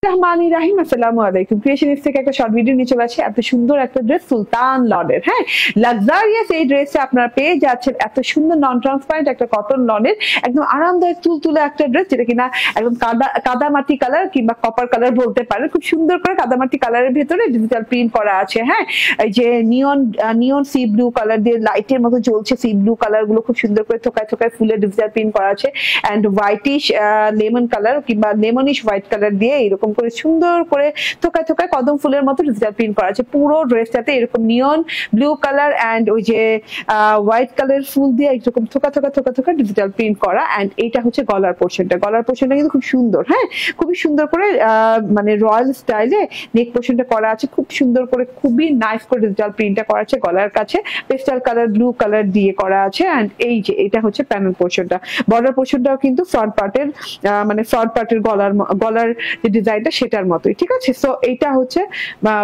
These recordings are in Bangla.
রহমানির রাহিম, আসসালামু আলাইকুম। ক্রিয়েশনিস্ট থেকে একটা শর্ট ভিডিও নিয়ে চলে আসে। এত সুন্দর একটা ড্রেস সুলতান লনের, হ্যাঁ, লাক্সারিয়াস এই ড্রেসটা আপনারা পেয়ে যাচ্ছেন। এত সুন্দর নন ট্রান্সপারেন্ট একটা কটন লনের একদম আরামদায়ক তুলতুলে একটা ড্রেস, যেটা কিনা একদম কাদামাটি কালার কিংবা কপার কালার বলতে পারেন। খুব সুন্দর করে কাদামাটি কালারের ভেতরে ডিজিটাল প্রিন্ট করা আছে, হ্যাঁ, এই যে নিয়ন সি ব্লু কালার দিয়ে লাইটের মতো জ্বলছে সি ব্লু কালার গুলো খুব সুন্দর করে থোকায় থোকায় ফুলের ডিজিটাল প্রিন্ট করা আছে। এন্ড হোয়াইটিশ লেমন কালার কিংবা লেমনিশ হোয়াইট কালার দিয়ে এরকম করে সুন্দর করে থোকায় থোকায় কদম ফুলের মতো ডিজিটাল প্রিন্ট করা আছে। পুরো ড্রেসটাতে এরকম নিয়ন ব্লু কালার এন্ড ওই যে হোয়াইট কালার ফুল দিয়ে এরকম থোকা থোকা থোকা থোকা ডিজিটাল প্রিন্ট করা। এন্ড এইটা হচ্ছে গলার পোর্শনটা কিন্তু খুব সুন্দর, হ্যাঁ, খুবই সুন্দর করে মানে রয়্যাল স্টাইলে নেক পোর্শনটা করা আছে। খুব সুন্দর করে খুবই নাইস করে ডিজিটাল প্রিন্টটা করা আছে। গলার কাছে পেস্টাল কালার ব্লু কালার দিয়ে করা আছে। এন্ড এই যে এটা হচ্ছে প্যানেল পোর্শনটা। বর্ডার পোর্শনটাও কিন্তু ফ্রন্ট পার্টের গলার যে ডিজাইনটা সেটার মতোই, ঠিক আছে। সো এইটা হচ্ছে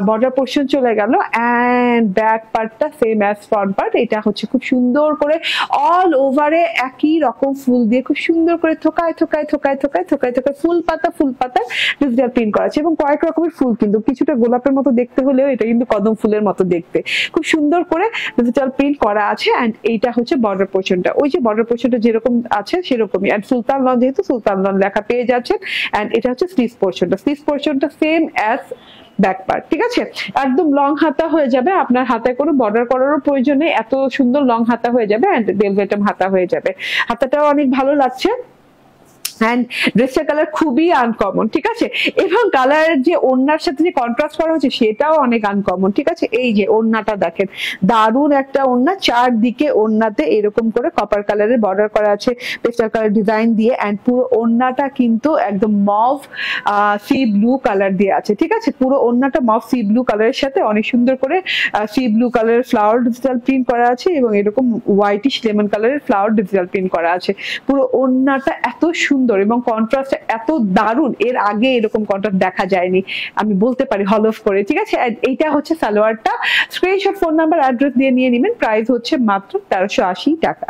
বর্ডার পোর্শন চলে গেল। এন্ড ব্যাক পার্টটা সেম অ্যাজ ফ্রন্ট পার্ট। এটা হচ্ছে খুব সুন্দর করে অল ওভারে একই রকম ফুল দিয়ে খুব সুন্দর করে থোকায় থোকায় থোকায় থোকায় থোকায় থোকায় ফুল পাতা ডিজিটাল প্রিন্ট করা আছে। এবং কয়েক রকমের ফুল, কিন্তু কিছুটা গোলাপের মতো দেখতে হলেও এটা কিন্তু কদম ফুলের মতো দেখতে। খুব সুন্দর করে ডিজিটাল প্রিন্ট করা আছে। এন্ড এইটা হচ্ছে বর্ডার পোর্শনটা। ওই যে বর্ডার পোর্শনটা যেরকম আছে সেরকমই। এন্ড সুলতান লন, যেহেতু সুলতান লন লেখা পেয়ে যাচ্ছেন। এন্ড এটা হচ্ছে স্লিভস পোর্শনটা সেম অ্যাজ ব্যাক পার্ট, ঠিক আছে। একদম লং হাতা হয়ে যাবে, আপনার হাতায় কোনো বর্ডার করারও প্রয়োজন নেই, এত সুন্দর লং হাতা হয়ে যাবে। এন্ড ভেলভেটম হাতা হয়ে যাবে। হাতাটাও অনেক ভালো লাগছে। এন্ড ড্রেসের কালার খুবই আনকমন, ঠিক আছে। এবং কালারের যে ওড়নার সাথে যে কন্ট্রাস্ট করা হচ্ছে সেটাও অনেক আনকমন, ঠিক আছে। এই যে ওড়নাটা দেখেন, দারুণ একটা ওড়না। চারদিকে ওড়নাতে এরকম করে কপার কালারের বর্ডার করা আছে পেস্টাল কালার ডিজাইন দিয়ে। এন্ড পুরো ওড়নাটা কিন্তু একদম মভ সি ব্লু কালার দিয়ে আছে, ঠিক আছে। পুরো ওড়নাটা মভ সি ব্লু কালারের সাথে অনেক সুন্দর করে সি ব্লু কালারের ফ্লাওয়ার ডিজিটাল প্রিন্ট করা আছে এবং এরকম হোয়াইটিশ লেমন কালারের ফ্লাওয়ার ডিজিটাল প্রিন্ট করা আছে। পুরো ওড়নাটা এত সুন্দর এবং কন্ট্রাস্ট এত দারুণ, এর আগে এরকম কন্ট্রাস্ট দেখা যায়নি আমি বলতে পারি হল অফ করে, ঠিক আছে। এইটা হচ্ছে সালোয়ারটা। স্ক্রিনশট, ফোন নাম্বার, অ্যাড্রেস দিয়ে নিয়ে নেবেন। প্রাইস হচ্ছে মাত্র 1380 টাকা।